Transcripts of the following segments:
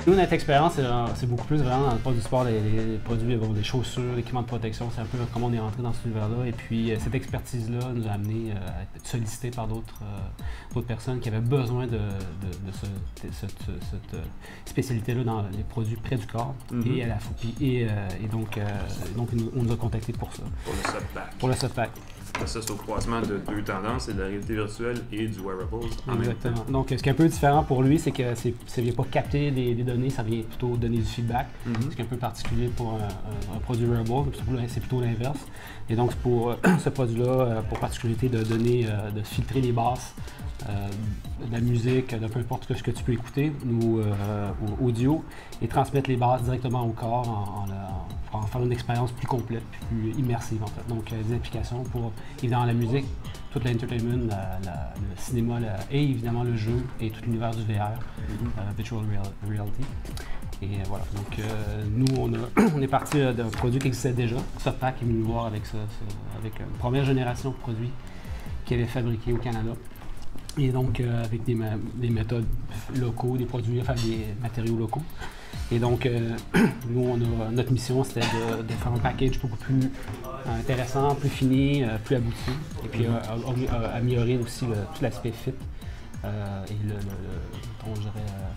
Nous, notre expérience, c'est beaucoup plus vraiment dans le poste du sport, les produits, bon, des chaussures, l'équipement de protection, c'est un peu comment on est rentré dans cet univers-là. Et puis, cette expertise-là nous a amené à être sollicités par d'autres personnes qui avaient besoin de cette spécialité-là dans les produits près du corps. Et donc, on nous a contactés pour ça. Pour le softpack. Pour le softpack. Ça, c'est au croisement de deux tendances, c'est de la réalité virtuelle et du wearables en Exactement. même temps. Donc, ce qui est un peu différent pour lui, c'est que ça ne vient pas capter des données, ça vient plutôt donner du feedback. Ce qui est un peu particulier pour un produit wearable, c'est plutôt l'inverse. Et donc, pour ce produit-là, pour particularité de donner, de filtrer les basses, de la musique, de peu importe ce que tu peux écouter, ou audio, et transmettre les basses directement au corps en faire une expérience plus complète, plus immersive en fait. Donc des applications pour évidemment la musique, tout l'entertainment, le cinéma et évidemment le jeu et tout l'univers du VR, Virtual Reality. Et voilà, donc nous on est parti d'un produit qui existait déjà. Softpack est venu nous voir avec une première génération de produits qu'il avait fabriqués au Canada. Et donc, avec des méthodes locaux, des produits, enfin des matériaux locaux. Et donc, nous, notre mission, c'était de faire un package beaucoup plus intéressant, plus fini, plus abouti. Et puis, améliorer aussi tout l'aspect fit et le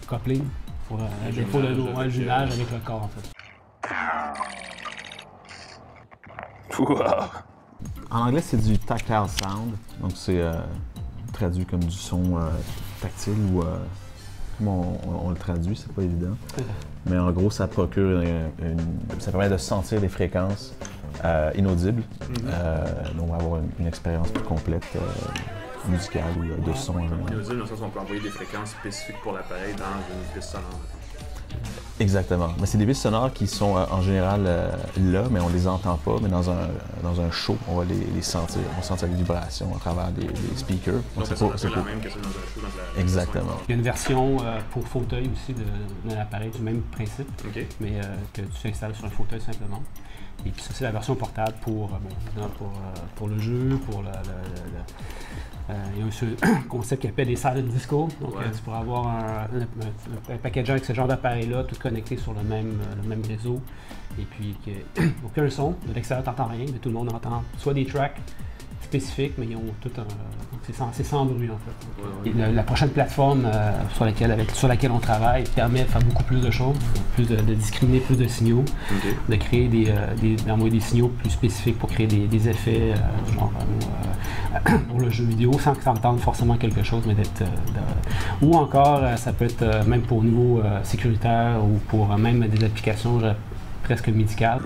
coupling pour le jumelage avec le corps, en fait. Wow. En anglais, c'est du tactile sound. Donc, c'est traduit comme du son tactile ou comme on le traduit, c'est pas évident. Mais en gros, ça procure ça permet de sentir des fréquences inaudibles. Donc, on va avoir une expérience plus complète musicale ou de son. Inaudible, dans le sens où on peut envoyer des fréquences spécifiques pour l'appareil dans une piste sonore. Exactement. Mais c'est des pistes sonores qui sont en général là, mais on les entend pas. Mais dans un show, on va les sentir. On sent les vibrations à travers des speakers. Donc c'est la même que c'est dans un show. Exactement. Il y a une version pour fauteuil aussi de l'appareil, du même principe, mais que tu installes sur un fauteuil simplement. Et puis ça, c'est la version portable pour le jeu, pour il y a un concept qui appelle les silent disco. Donc, tu pourras avoir un package avec ce genre d'appareil-là, tout connecté sur le même réseau. Et puis, aucun son. De l'extérieur, tu n'entends rien, mais tout le monde entend soit des tracks spécifiques, mais ils ont tout un. C'est sans bruit, en fait. Et la prochaine plateforme sur laquelle on travaille permet de faire beaucoup plus de choses, de discriminer plus de signaux, de créer d'envoyer des signaux plus spécifiques pour créer des effets genre pour le jeu vidéo sans que tu entendes forcément quelque chose, mais ou encore ça peut être même pour au niveau sécuritaire ou pour même des applications presque médicales.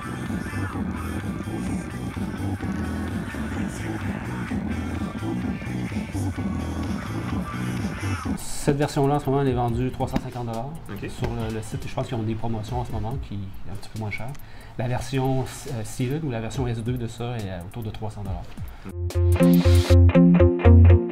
Cette version-là, en ce moment, elle est vendue 350 $. Sur le site, je pense qu'ils ont des promotions en ce moment qui est un petit peu moins cher. La version Sealed ou la version S2 de ça est autour de 300 $.